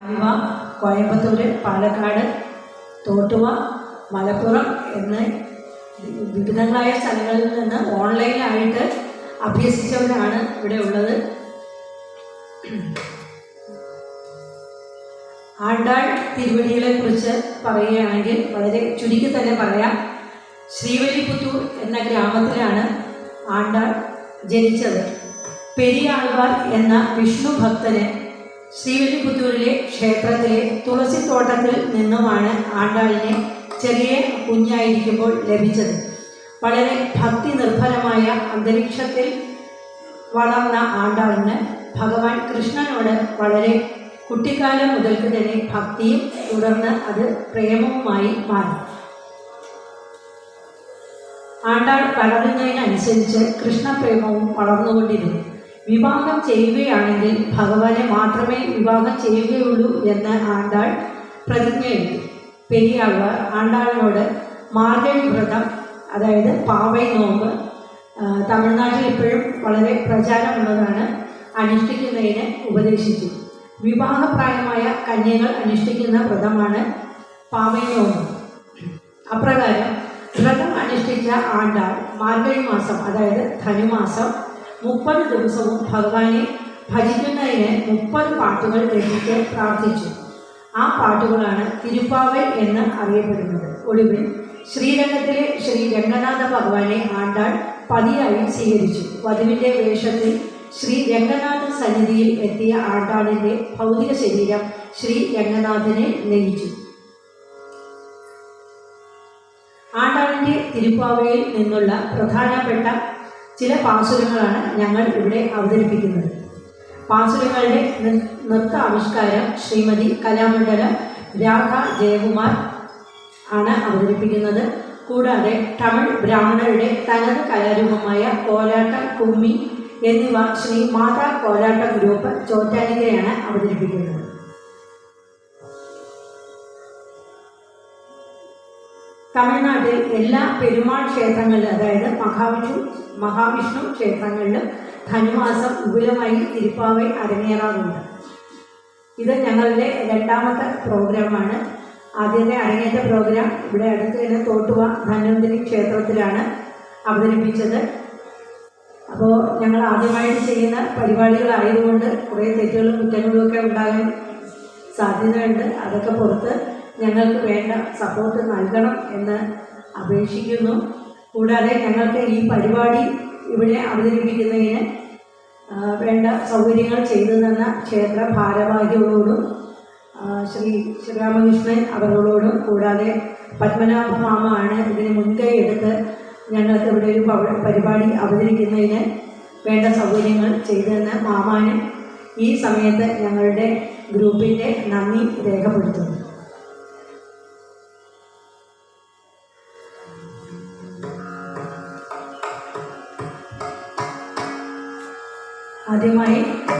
ആലുവ, കോയമ്പത്തൂർ, പാലക്കാട്, തോട്ടുവ, മലപ്പുറം എന്ന വിവിധങ്ങളായ സ്ഥലങ്ങളിൽ നിന്ന് ഓൺലൈനായിട്ട് അഭ്യസിച്ചവരാണ് ഇവിടെ ഉള്ളത്. ആണ്ടാൾ തിരുവടികളെ കുറിച്ച് പറയുകയാണെങ്കിൽ വളരെ ചുരുക്കി തന്നെ പറയാം. ശ്രീവല്ലിപുത്തൂർ എന്ന ഗ്രാമത്തിലാണ് ആണ്ടാൾ ജനിച്ചത്. പെരിയാൾവാർ എന്ന വിഷ്ണു ഭക്തന് ശ്രീവല്ലിപുത്തൂരിലെ ക്ഷേത്രത്തിലെ തുളസിത്തോട്ടത്തിൽ നിന്നുമാണ് ആണ്ടാളിനെ ചെറിയ കുഞ്ഞായിരിക്കുമ്പോൾ ലഭിച്ചത്. വളരെ ഭക്തി നിർഭരമായ അന്തരീക്ഷത്തിൽ വളർന്ന ആണ്ടാളിന് ഭഗവാൻ കൃഷ്ണനോട് വളരെ കുട്ടിക്കാലം മുതൽക്ക് തന്നെ ഭക്തിയും തുടർന്ന് അത് പ്രേമവുമായി മാറി. ആണ്ടാൾ വളരുന്നതിനനുസരിച്ച് കൃഷ്ണപ്രേമവും വളർന്നുകൊണ്ടിരുന്നു. വിവാഹം ചെയ്യുകയാണെങ്കിൽ ഭഗവാനെ മാത്രമേ വിവാഹം ചെയ്യുകയുള്ളൂ എന്ന് ആണ്ടാൾ പ്രതിജ്ഞയെടുത്തു. പെരിയാൾവാർ ആണ്ടാളിനോട് മാർഗഴി വ്രതം, അതായത് പാവൈ നോമ്പ്, തമിഴ്നാട്ടിൽ ഇപ്പോഴും വളരെ പ്രചാരമുള്ളതാണ്, അനുഷ്ഠിക്കുന്നതിന് ഉപദേശിച്ചു. വിവാഹപ്രായമായ കന്യകൾ അനുഷ്ഠിക്കുന്ന വ്രതമാണ് പാവൈ നോമ്പ്. അപ്രകാരം വ്രതം അനുഷ്ഠിച്ച ആണ്ടാൾ മാർഗഴി മാസം, അതായത് ധനുമാസം 30 ദിവസവും ഭഗവാനെ ഭജിക്കുന്നതിന് 30 പാട്ടുകൾ രചിച്ച് പ്രാർത്ഥിച്ചു. ആ പാട്ടുകളാണ് തിരുപ്പാവൈ എന്ന് അറിയപ്പെടുന്നത്. ഒടുവിൽ ശ്രീരംഗത്തിലെ ശ്രീ രംഗനാഥ ഭഗവാനെ ആണ്ടാൾ പതിയായി സ്വീകരിച്ചു. വധുവിൻ്റെ വേഷത്തിൽ ശ്രീ രംഗനാഥ സന്നിധിയിൽ എത്തിയ ആണ്ടാളിൻ്റെ ഭൗതിക ശരീരം ശ്രീ രംഗനാഥനെ ലയിച്ചു. ആണ്ടാളിൻ്റെ തിരുപ്പാവയിൽ നിന്നുള്ള പ്രധാനപ്പെട്ട ചില പാസുരങ്ങളാണ് ഞങ്ങൾ ഇവിടെ അവതരിപ്പിക്കുന്നത്. പാസുരങ്ങളുടെ നൃത്താവിഷ്കാരം ശ്രീമതി കലാമണ്ഡലം രാധ ജയകുമാർ ആണ് അവതരിപ്പിക്കുന്നത്. കൂടാതെ തമിഴ് ബ്രാഹ്മണരുടെ തനത് കലാരൂപമായ കോലാട്ടം, കുമ്മി എന്നിവ ശ്രീ മാതാ കോലാട്ടം ഗ്രൂപ്പ് ചോറ്റാനിക്കരയാണ് അവതരിപ്പിക്കുന്നത്. തമിഴ്നാട്ടിൽ എല്ലാ പെരുമാൾ ക്ഷേത്രങ്ങളിലും, അതായത് മഹാവിഷ്ണു ക്ഷേത്രങ്ങളിലും ധനുമാസം വിപുലമായി തിരുപ്പാവൈ അരങ്ങേറാറുണ്ട്. ഇത് ഞങ്ങളുടെ രണ്ടാമത്തെ പ്രോഗ്രാമാണ്. ആദ്യത്തെ അരങ്ങേറ്റ പ്രോഗ്രാം ഇവിടെ അടുത്ത് തന്നെ തോട്ടുവ ധന്വന്തരി ക്ഷേത്രത്തിലാണ് അവതരിപ്പിച്ചത്. അപ്പോൾ ഞങ്ങൾ ആദ്യമായിട്ട് ചെയ്യുന്ന പരിപാടികളായതുകൊണ്ട് കുറേ തെറ്റുകളും കുറ്റങ്ങളും ഒക്കെ ഉണ്ടാകാൻ സാധ്യതയുണ്ട്. അതൊക്കെ പുറത്ത് ഞങ്ങൾക്ക് വേണ്ട സപ്പോർട്ട് നൽകണം എന്ന് അപേക്ഷിക്കുന്നു. കൂടാതെ ഞങ്ങൾക്ക് ഈ പരിപാടി ഇവിടെ അവതരിപ്പിക്കുന്നതിന് വേണ്ട സൗകര്യങ്ങൾ ചെയ്തു തന്ന ക്ഷേത്ര ഭാരവാഹികളോടും ശ്രീ ശ്രീരാമകൃഷ്ണൻ അവരോടും, കൂടാതെ പത്മനാഭ മാമ ആണ് ഇതിന് മുൻകൈ എടുത്ത് ഞങ്ങൾക്ക് ഇവിടെ ഒരു പരിപാടി അവതരിക്കുന്നതിന് വേണ്ട സൗകര്യങ്ങൾ ചെയ്തു തന്ന മാമാനും ഈ സമയത്ത് ഞങ്ങളുടെ ഗ്രൂപ്പിൻ്റെ നന്ദി രേഖപ്പെടുത്തുന്നു. ആദ്യമായി